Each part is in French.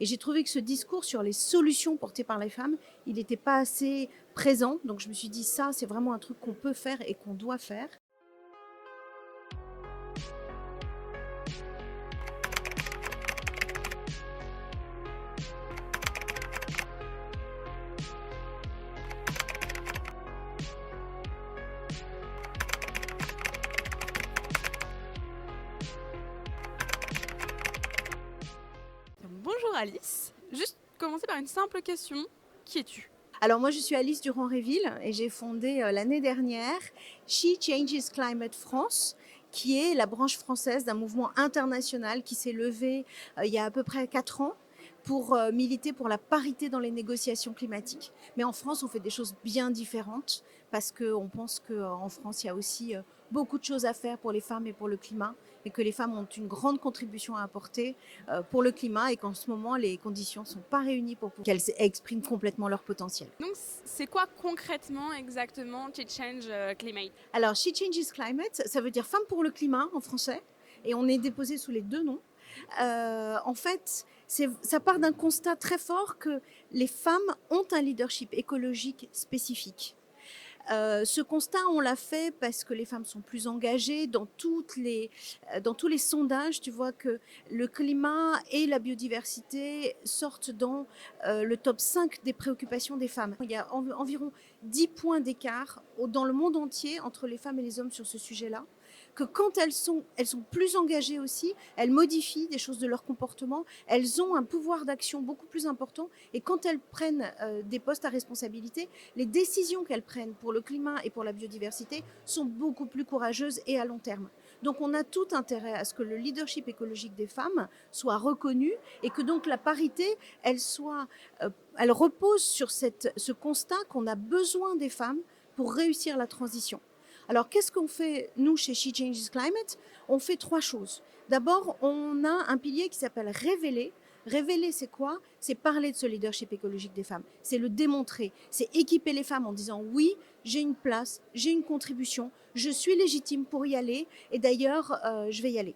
Et j'ai trouvé que ce discours sur les solutions portées par les femmes, il n'était pas assez présent. Donc je me suis dit, ça, c'est vraiment un truc qu'on peut faire et qu'on doit faire. Bonjour Alice, juste commencer par une simple question. Qui es-tu? Alors moi, je suis Alice Durand-Réville et j'ai fondé l'année dernière She Changes Climate France, qui est la branche française d'un mouvement international qui s'est levé il y a à peu près 4 ans pour militer pour la parité dans les négociations climatiques. Mais en France, on fait des choses bien différentes parce qu'on pense qu'en France, il y a aussi beaucoup de choses à faire pour les femmes et pour le climat et que les femmes ont une grande contribution à apporter pour le climat et qu'en ce moment, les conditions ne sont pas réunies pour qu'elles expriment complètement leur potentiel. Donc c'est quoi concrètement exactement She Change Climate? Alors, She Changes Climate, ça veut dire Femmes pour le climat en français, et on est déposé sous les deux noms. En fait, ça part d'un constat très fort que les femmes ont un leadership écologique spécifique. Ce constat, on l'a fait parce que les femmes sont plus engagées dans tous les sondages. Tu vois que le climat et la biodiversité sortent dans le top 5 des préoccupations des femmes. Il y a environ 10 points d'écart dans le monde entier entre les femmes et les hommes sur ce sujet-là. Que quand elles sont plus engagées aussi, elles modifient des choses de leur comportement, elles ont un pouvoir d'action beaucoup plus important, et quand elles prennent des postes à responsabilité, les décisions qu'elles prennent pour le climat et pour la biodiversité sont beaucoup plus courageuses et à long terme. Donc on a tout intérêt à ce que le leadership écologique des femmes soit reconnu et que donc la parité, elle repose sur ce constat qu'on a besoin des femmes pour réussir la transition. Alors, qu'est-ce qu'on fait, nous, chez She Changes Climate? On fait 3 choses. D'abord, on a un pilier qui s'appelle révéler. Révéler, c'est quoi? C'est parler de ce leadership écologique des femmes. C'est le démontrer. C'est équiper les femmes en disant oui, j'ai une place, j'ai une contribution, je suis légitime pour y aller et d'ailleurs, je vais y aller.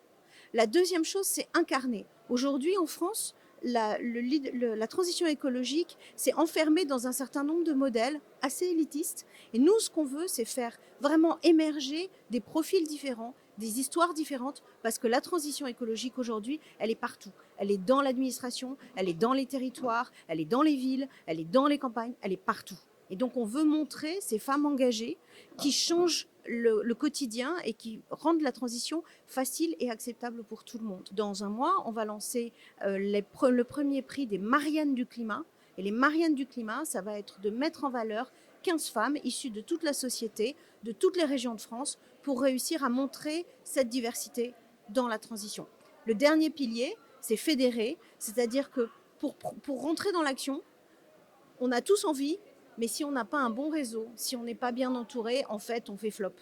La deuxième chose, c'est incarner. Aujourd'hui, en France, la transition écologique s'est enfermée dans un certain nombre de modèles assez élitistes. Et nous, ce qu'on veut, c'est faire vraiment émerger des profils différents, des histoires différentes, parce que la transition écologique aujourd'hui, elle est partout. Elle est dans l'administration, elle est dans les territoires, elle est dans les villes, elle est dans les campagnes, elle est partout. Et donc on veut montrer ces femmes engagées qui changent le quotidien et qui rendent la transition facile et acceptable pour tout le monde. Dans un mois, on va lancer le premier prix des Mariannes du climat. Et les Mariannes du climat, ça va être de mettre en valeur 15 femmes issues de toute la société, de toutes les régions de France, pour réussir à montrer cette diversité dans la transition. Le dernier pilier, c'est fédérer, c'est-à-dire que pour rentrer dans l'action, on a tous envie, mais si on n'a pas un bon réseau, si on n'est pas bien entouré, en fait, on fait flop.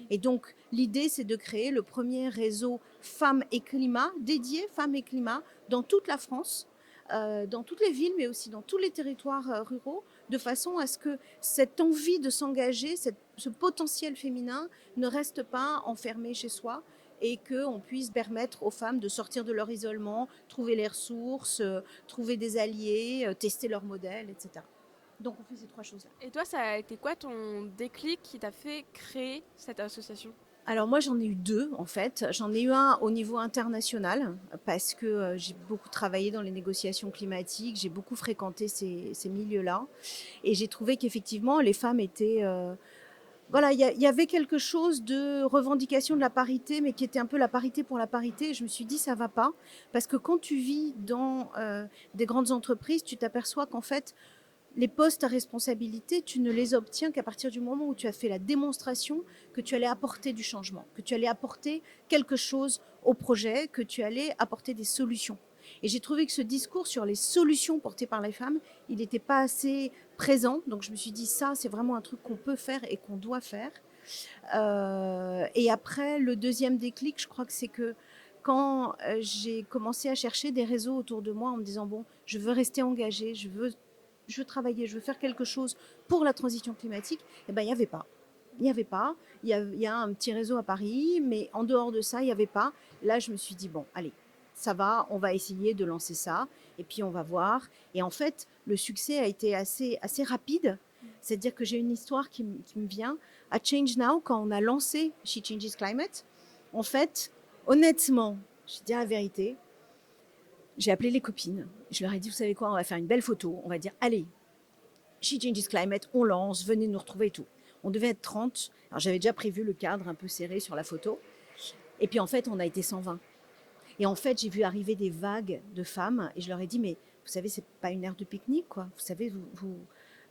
Et donc, l'idée, c'est de créer le premier réseau femmes et climat, dédié femmes et climat, dans toute la France, dans toutes les villes, mais aussi dans tous les territoires ruraux, de façon à ce que cette envie de s'engager, ce potentiel féminin ne reste pas enfermé chez soi et qu'on puisse permettre aux femmes de sortir de leur isolement, trouver les ressources, trouver des alliés, tester leur modèle, etc. Donc on fait ces 3 choses-là. Et toi, ça a été quoi ton déclic qui t'a fait créer cette association? Alors moi j'en ai eu 2 en fait. J'en ai eu un au niveau international parce que j'ai beaucoup travaillé dans les négociations climatiques, j'ai beaucoup fréquenté ces milieux-là et j'ai trouvé qu'effectivement les femmes étaient... voilà, il y avait quelque chose de revendication de la parité, mais qui était un peu la parité pour la parité. Et je me suis dit, ça va pas. Parce que quand tu vis dans des grandes entreprises, tu t'aperçois qu'en fait, les postes à responsabilité, tu ne les obtiens qu'à partir du moment où tu as fait la démonstration que tu allais apporter du changement, que tu allais apporter quelque chose au projet, que tu allais apporter des solutions. Et j'ai trouvé que ce discours sur les solutions portées par les femmes, il n'était pas assez présent. Donc je me suis dit, ça, c'est vraiment un truc qu'on peut faire et qu'on doit faire. Et après, le deuxième déclic, je crois que c'est que quand j'ai commencé à chercher des réseaux autour de moi en me disant, bon, je veux rester engagée, je veux travailler, je veux faire quelque chose pour la transition climatique, eh ben, il n'y avait pas. Il n'y avait pas. Il y a un petit réseau à Paris, mais en dehors de ça, il n'y avait pas. Là, je me suis dit, bon, allez, ça va, on va essayer de lancer ça. et puis on va voir. Et en fait, le succès a été assez rapide. C'est-à-dire que j'ai une histoire qui me vient. À Change Now, quand on a lancé She Changes Climate, en fait, honnêtement, je dis la vérité, j'ai appelé les copines. Je leur ai dit, vous savez quoi, on va faire une belle photo. On va dire, allez, She Changes Climate, on lance, venez nous retrouver et tout. On devait être 30. Alors j'avais déjà prévu le cadre un peu serré sur la photo. Et puis en fait, on a été 120. Et en fait, j'ai vu arriver des vagues de femmes et je leur ai dit, mais vous savez, c'est pas une aire de pique-nique, quoi. Vous savez,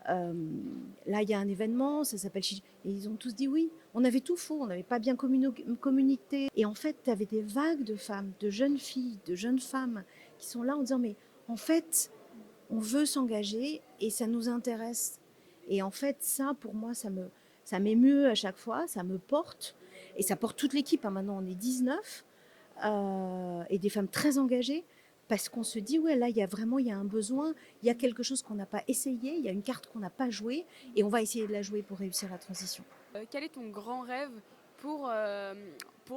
là, il y a un événement, ça s'appelle Chi. Et ils ont tous dit oui. On avait tout faux, on n'avait pas bien communiqué. Et en fait, tu avais des vagues de femmes, de jeunes filles, de jeunes femmes qui sont là en disant, mais en fait, on veut s'engager et ça nous intéresse. Et en fait, ça, pour moi, ça m'émeut à chaque fois, ça me porte. Et ça porte toute l'équipe, hein. Maintenant, on est 19 et des femmes très engagées parce qu'on se dit, ouais, là, il y a un besoin, il y a quelque chose qu'on n'a pas essayé, il y a une carte qu'on n'a pas jouée et on va essayer de la jouer pour réussir la transition. Quel est ton grand rêve pour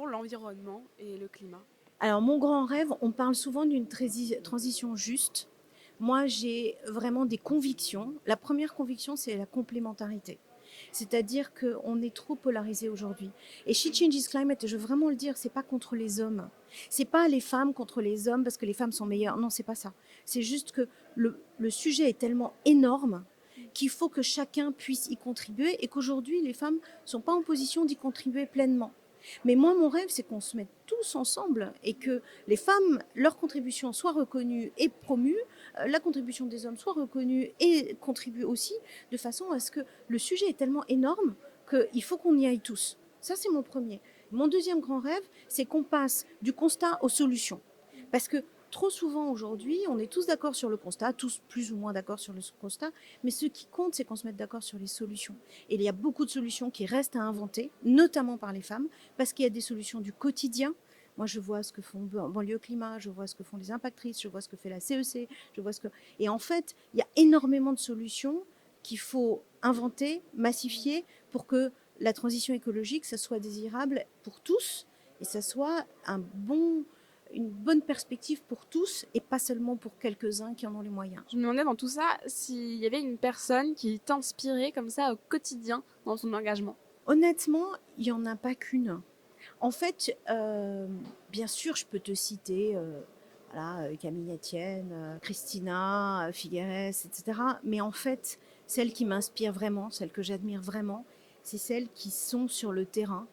l'environnement et le climat? Alors, mon grand rêve, on parle souvent d'une transition juste. Moi, j'ai vraiment des convictions. La première conviction, c'est la complémentarité. C'est-à-dire qu'on est trop polarisé aujourd'hui. Et She Changes Climate, je veux vraiment le dire, c'est pas contre les hommes. C'est pas les femmes contre les hommes parce que les femmes sont meilleures. Non, c'est pas ça. C'est juste que le sujet est tellement énorme qu'il faut que chacun puisse y contribuer et qu'aujourd'hui, les femmes sont pas en position d'y contribuer pleinement. Mais moi, mon rêve, c'est qu'on se mette tous ensemble et que les femmes, leur contribution soit reconnue et promue, la contribution des hommes soit reconnue et contribue aussi, de façon à ce que le sujet est tellement énorme qu'il faut qu'on y aille tous. Ça, c'est mon premier. Mon deuxième grand rêve, c'est qu'on passe du constat aux solutions. Parce que trop souvent aujourd'hui, on est tous d'accord sur le constat, tous plus ou moins d'accord sur le constat, mais ce qui compte, c'est qu'on se mette d'accord sur les solutions. Et il y a beaucoup de solutions qui restent à inventer, notamment par les femmes, parce qu'il y a des solutions du quotidien. Moi, je vois ce que font Banlieue Climat, je vois ce que font les impactrices, je vois ce que fait la CEC, je vois ce que... Et en fait, il y a énormément de solutions qu'il faut inventer, massifier, pour que la transition écologique, ça soit désirable pour tous, et ça soit une bonne perspective pour tous et pas seulement pour quelques-uns qui en ont les moyens. Je me demandais dans tout ça s'il y avait une personne qui t'inspirait comme ça au quotidien dans son engagement. Honnêtement, il n'y en a pas qu'une. En fait, bien sûr, je peux te citer Camille Etienne, Christina Figueres, etc. Mais en fait, celles qui m'inspirent vraiment, celles que j'admire vraiment, c'est celles qui sont sur le terrain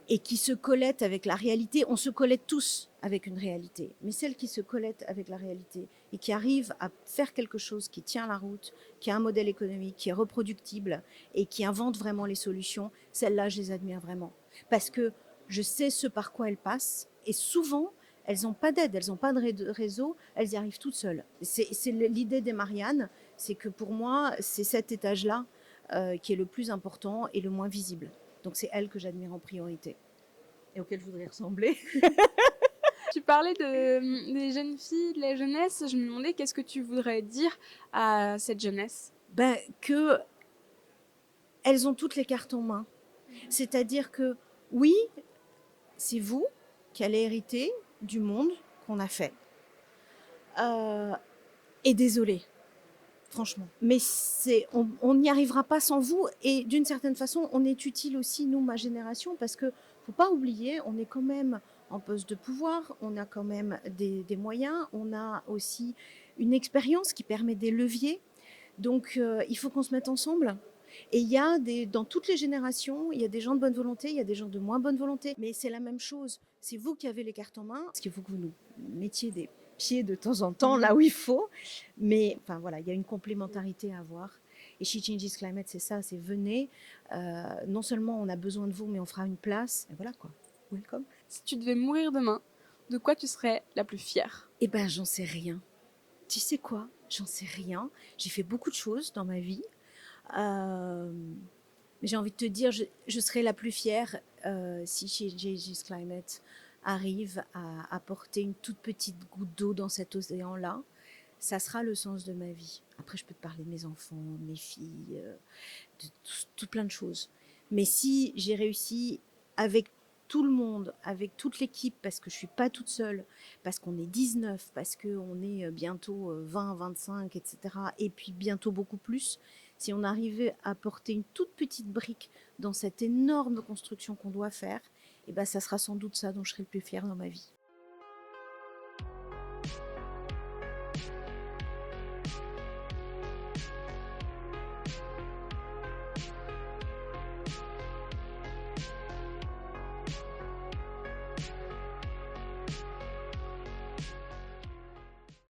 et qui se collettent avec la réalité. On se collette tous avec une réalité, mais celles qui se collettent avec la réalité et qui arrivent à faire quelque chose qui tient la route, qui a un modèle économique, qui est reproductible et qui invente vraiment les solutions, celles-là, je les admire vraiment. Parce que je sais ce par quoi elles passent et souvent, elles n'ont pas d'aide, elles n'ont pas de réseau, elles y arrivent toutes seules. C'est l'idée des Marianne, c'est que pour moi, c'est cet étage-là qui est le plus important et le moins visible. Donc c'est elle que j'admire en priorité et auquel je voudrais ressembler. Tu parlais des jeunes filles, de la jeunesse. Je me demandais qu'est-ce que tu voudrais dire à cette jeunesse? Que elles ont toutes les cartes en main. C'est-à-dire que oui, c'est vous qui allez hériter du monde qu'on a fait. Et désolé, franchement. Mais on n'y arrivera pas sans vous. Et d'une certaine façon, on est utile aussi, nous, ma génération, parce que faut pas oublier, on est quand même en poste de pouvoir, on a quand même des moyens, on a aussi une expérience qui permet des leviers. Donc, il faut qu'on se mette ensemble. Et il y a dans toutes les générations, il y a des gens de bonne volonté, il y a des gens de moins bonne volonté, mais c'est la même chose. C'est vous qui avez les cartes en main. Parce qu'il faut que vous nous mettiez des pieds de temps en temps là où il faut. Mais enfin voilà, il y a une complémentarité à avoir. Et She Changes Climate, c'est ça, c'est venez. Non seulement on a besoin de vous, mais on fera une place. Et voilà quoi. Welcome. Si tu devais mourir demain, de quoi tu serais la plus fière? Eh ben, j'en sais rien. Tu sais quoi? J'en sais rien. J'ai fait beaucoup de choses dans ma vie. Mais j'ai envie de te dire, je serais la plus fière si She Changes Climate arrive à apporter une toute petite goutte d'eau dans cet océan-là. Ça sera le sens de ma vie. Après, je peux te parler de mes enfants, de mes filles, de tout plein de choses. Mais si j'ai réussi avec tout le monde, avec toute l'équipe, parce que je suis pas toute seule, parce qu'on est 19, parce qu'on est bientôt 20, 25, etc. Et puis bientôt beaucoup plus, si on arrivait à porter une toute petite brique dans cette énorme construction qu'on doit faire, et ben ça sera sans doute ça dont je serai le plus fière dans ma vie.